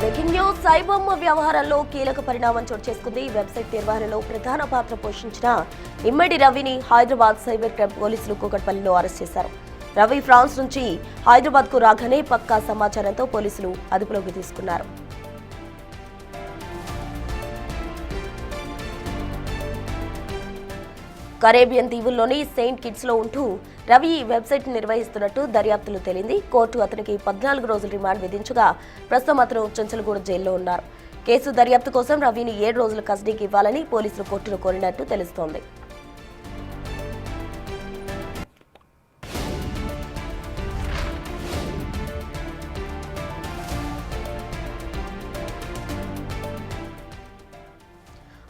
Breaking news సాయిబొమ్మ వ్యవహారంలో కీలక పరిణామం చోటు చేసుకుంది. వెబ్సైట్ నిర్వహణలో ప్రధాన పాత్ర పోషించిన ఇమ్మడి రవిని హైదరాబాద్ సైబర్ క్రైమ్ పోలీసులు కూకట్పల్లిలో అరెస్ట్ చేశారు. రవి ఫ్రాన్స్ నుంచి హైదరాబాద్ కు రాగానే పక్కా సమాచారంతో పోలీసులు అదుపులోకి తీసుకున్నారు. కరేబియన్ దీవుల్లోని సెయింట్ కిట్స్ లో ఉంటూ రవి ఈ వెబ్సైట్ నిర్వహిస్తున్నట్టు దర్యాప్తులో తేలింది. కోర్టు అతనికి 14 రోజుల రిమాండ్ విధించగా ప్రస్తుతం అతను చెంచల్గూడ జైల్లో ఉన్నారు. కేసు దర్యాప్తు కోసం రవిని 7 రోజుల కస్టడీకి ఇవ్వాలని పోలీసులు కోర్టును కోరినట్టు తెలుస్తోంది.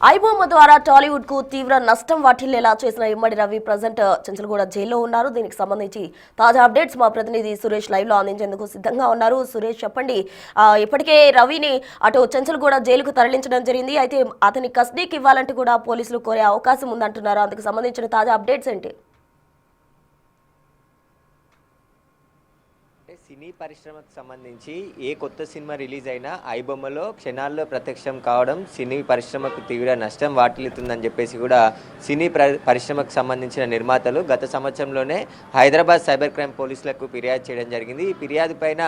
ఐబొమ్మ ద్వారా టాలీవుడ్ కు తీవ్ర నష్టం వాటిల్లేలా చేసిన ఇమ్మడి రవి ప్రజెంట్ చెంచల్గూడ జైల్లో ఉన్నారు. దీనికి సంబంధించి తాజా అప్డేట్స్ మా ప్రతినిధి సురేష్ లైవ్ లో అందించేందుకు సిద్ధంగా ఉన్నారు. సురేష్, చెప్పండి, ఇప్పటికే రవిని అటు చెంచల్గూడ జైలుకు తరలించడం జరిగింది. అయితే అతని కస్టడీకి ఇవ్వాలంటూ కూడా పోలీసులు కోరే అవకాశం ఉందంటున్నారు. అందుకు సంబంధించిన తాజా అప్డేట్స్ ఏంటి? సినీ పరిశ్రమకు సంబంధించి ఏ కొత్త సినిమా రిలీజ్ అయినా ఐబొమ్మలో క్షణాల్లో ప్రత్యక్షం కావడం సినీ పరిశ్రమకు తీవ్ర నష్టం వాటిల్లుతుందని చెప్పేసి కూడా సినీ పరిశ్రమకు సంబంధించిన నిర్మాతలు గత సంవత్సరంలోనే హైదరాబాద్ సైబర్ క్రైమ్ పోలీసులకు ఫిర్యాదు చేయడం జరిగింది. ఈ ఫిర్యాదు పైన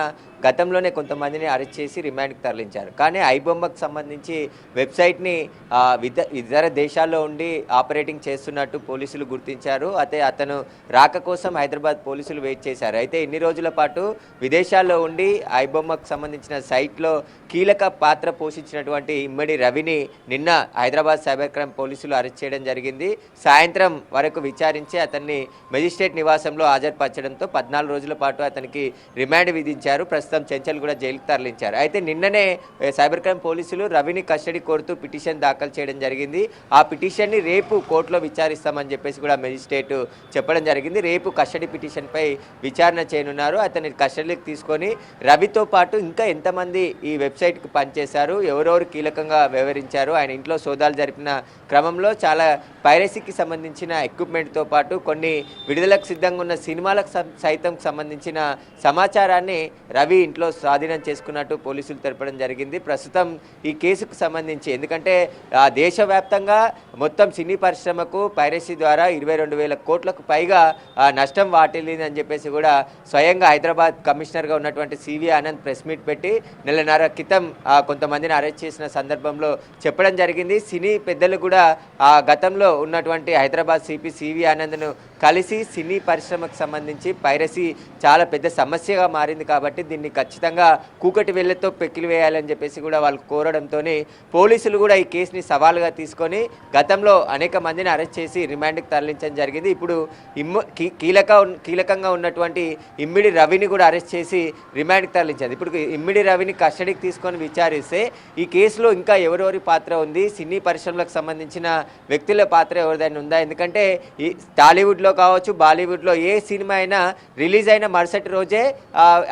గతంలోనే కొంతమందిని అరెస్ట్ చేసి రిమాండ్కి తరలించారు. కానీ ఐబొమ్మకు సంబంధించి వెబ్సైట్ని ఇతర దేశాల్లో ఉండి ఆపరేటింగ్ చేస్తున్నట్టు పోలీసులు గుర్తించారు. అయితే అతను రాక కోసం హైదరాబాద్ పోలీసులు వెయిట్ చేశారు. అయితే ఇన్ని రోజుల పాటు విదేశాల్లో ఉండి ఐబొమ్మకు సంబంధించిన సైట్లో కీలక పాత్ర పోషించినటువంటి ఇమ్మడి రవిని నిన్న హైదరాబాద్ సైబర్ క్రైమ్ పోలీసులు అరెస్ట్ చేయడం జరిగింది. సాయంత్రం వరకు విచారించి అతన్ని మెజిస్ట్రేట్ నివాసంలో హాజరుపరచడంతో 14 రోజుల పాటు అతనికి రిమాండ్ విధించారు. ప్రస్తుతం చెంచల్గూడ జైలుకు తరలించారు. అయితే నిన్ననే సైబర్ క్రైమ్ పోలీసులు రవిని కస్టడీ కోరుతూ పిటిషన్ దాఖలు చేయడం జరిగింది. ఆ పిటిషన్ని రేపు కోర్టులో విచారిస్తామని చెప్పేసి కూడా మెజిస్ట్రేట్ చెప్పడం జరిగింది. రేపు కస్టడీ పిటిషన్పై విచారణ చేయనున్నారు. అతని కస్టడీకి తీసుకొని రవితో పాటు ఇంకా ఎంతమంది ఈ వెబ్సైట్కి పనిచేశారు, ఎవరెవరు కీలకంగా వ్యవహరించారు, ఆయన ఇంట్లో సోదాలు జరిపిన క్రమంలో చాలా పైరసీకి సంబంధించిన ఎక్విప్మెంట్తో పాటు కొన్ని విడుదలకు సిద్ధంగా ఉన్న సినిమాలకు సైతం సంబంధించిన సమాచారాన్ని రవి ఇంట్లో స్వాధీనం చేసుకున్నట్టు పోలీసులు తెలపడం జరిగింది. ప్రస్తుతం ఈ కేసుకు సంబంధించి ఎందుకంటే దేశవ్యాప్తంగా మొత్తం సినీ పరిశ్రమకు పైరసీ ద్వారా 22,000 కోట్లకు పైగా నష్టం వాటిల్లిందని చెప్పేసి కూడా స్వయంగా హైదరాబాద్ కమిషనర్గా ఉన్నటువంటి సివి ఆనంద్ ప్రెస్ మీట్ పెట్టి నెలన్నర క్రితం కొంతమందిని అరెస్ట్ చేసిన సందర్భంలో చెప్పడం జరిగింది. సినీ పెద్దలు కూడా గతంలో ఉన్నటువంటి హైదరాబాద్ సిపి సివి ఆనంద్ను కలిసి సినీ పరిశ్రమకు సంబంధించి పైరసీ చాలా పెద్ద సమస్యగా మారింది కాబట్టి దీన్ని ఖచ్చితంగా కూకటి వేళ్లతో పెకిలి వేయాలని చెప్పేసి కూడా వాళ్ళు కోరడంతో పోలీసులు కూడా ఈ కేసుని సవాలుగా తీసుకొని గతంలో అనేక మందిని అరెస్ట్ చేసి రిమాండ్కి తరలించడం జరిగింది. ఇప్పుడు కీలకంగా ఉన్నటువంటి ఇమ్మిడి రవిని కూడా అరెస్ట్ చేసి రిమాండ్కి తరలించారు. ఇప్పుడు ఇమ్మిడి రవిని కస్టడీకి తీసుకొని విచారిస్తే ఈ కేసులో ఇంకా ఎవరెవరి పాత్ర ఉంది, సినీ పరిశ్రమలకు సంబంధించిన వ్యక్తుల పాత్ర ఎవరిదైనా ఉందా? ఎందుకంటే ఈ టాలీవుడ్లో కావచ్చు, బాలీవుడ్లో ఏ సినిమా అయినా రిలీజ్ అయిన మరుసటి రోజే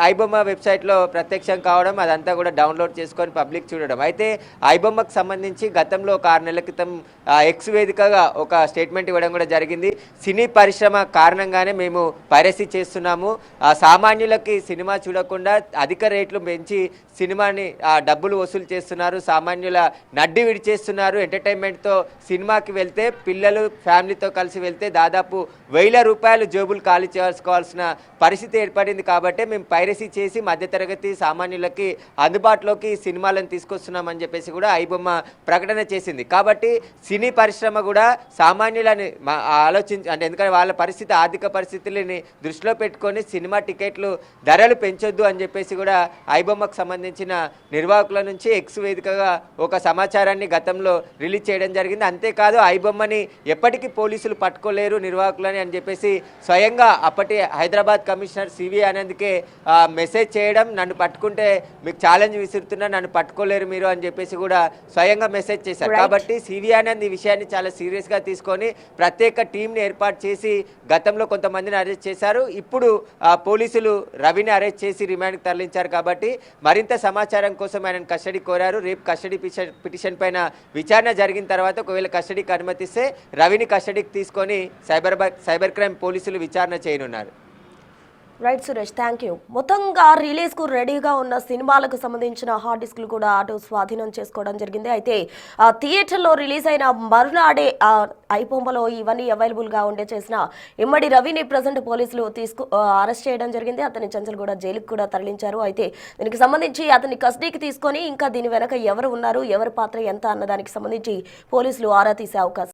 ఐబొమ్మ వెబ్సైట్లో ప్రత్యక్షం కావడం, అదంతా కూడా డౌన్లోడ్ చేసుకొని పబ్లిక్ చూడడం. అయితే ఐబొమ్మకు సంబంధించి గతంలో ఒక 6 నెలల క్రితం ఎక్స్ వేదికగా ఒక స్టేట్మెంట్ ఇవ్వడం కూడా జరిగింది. సినీ పరిశ్రమ కారణంగానే మేము పైరసీ చేస్తున్నాము, సామాన్యులకి సినిమా చూడకుండా అధిక రేట్లు పెంచి సినిమాని డబ్బులు వసూలు చేస్తున్నారు, సామాన్యుల నడ్డి విడిచేస్తున్నారు. ఎంటర్టైన్మెంట్తో సినిమాకి వెళ్తే పిల్లలు ఫ్యామిలీతో కలిసి వెళ్తే దాదాపు 1,000 రూపాయలు జేబులు ఖాళీ చేసుకోవాల్సిన పరిస్థితి ఏర్పడింది. కాబట్టి మేము పైరసీ చేసి మధ్యతరగతి సామాన్యులకి అందుబాటులోకి సినిమాలను తీసుకొస్తున్నామని చెప్పేసి కూడా ఐబొమ్మ ప్రకటన చేసింది. కాబట్టి సినీ పరిశ్రమ కూడా సామాన్యులని అంటే ఎందుకంటే వాళ్ళ పరిస్థితి, ఆర్థిక పరిస్థితులని దృష్టిలో పెట్టుకొని సినిమా టికెట్లు ధరలు పెంచొద్దు అని చెప్పేసి కూడా ఐబొమ్మకు సంబంధించిన నిర్వాహకుల నుంచి ఎక్స్ వేదికగా ఒక సమాచారాన్ని గతంలో రిలీజ్ చేయడం జరిగింది. అంతేకాదు ఐబొమ్మని ఎప్పటికీ పోలీసులు పట్టుకోలేరు నిర్వాహకులని అని చెప్పేసి స్వయంగా అప్పటి హైదరాబాద్ కమిషనర్ సివి ఆనంద్కే మెసేజ్ చేయడం, నన్ను పట్టుకుంటే మీకు ఛాలెంజ్ విసురుతున్నా, నన్ను పట్టుకోలేరు మీరు అని చెప్పేసి కూడా స్వయంగా మెసేజ్ చేశారు. కాబట్టి సివి ఆనంద్ ఈ విషయాన్ని చాలా సీరియస్గా తీసుకొని ప్రత్యేక టీంని ఏర్పాటు చేసి గతంలో కొంతమందిని అరెస్ట్ చేశారు. ఇప్పుడు పోలీసులు రవిని అరెస్ట్ చేసి రిమాండ్కి తరలించారు. కాబట్టి మరింత సమాచారం కోసం ఆయన కస్టడీ కోరారు. రేపు కస్టడీ పిటిషన్ పైన విచారణ జరిగిన తర్వాత ఒకవేళ కస్టడీకి అనుమతిస్తే రవిని కస్టడీకి తీసుకొని సైబర్ క్రైమ్ పోలీసులు విచారణ చేయనున్నారు. Right Suresh, thank you. మొత్తంగా రిలీజ్ కు రెడీగా ఉన్న సినిమాలకు సంబంధించిన హార్డ్ డిస్క్లు కూడా అటు స్వాధీనం చేసుకోవడం జరిగింది. అయితే థియేటర్లో రిలీజ్ అయిన మరునాడే ఐబొమ్మలో ఇవన్నీ అవైలబుల్ గా ఉండే చేసిన ఇమ్మడి రవిని ప్రజెంట్ పోలీసులు అరెస్ట్ చేయడం జరిగింది. అతని చంచల్గూడ జైలుకు కూడా తరలించారు. అయితే దీనికి సంబంధించి అతన్ని కస్టడీకి తీసుకొని ఇంకా దీని వెనక ఎవరు ఉన్నారు, ఎవరి పాత్ర ఎంత అన్న దానికి సంబంధించి పోలీసులు ఆరా తీసే అవకాశం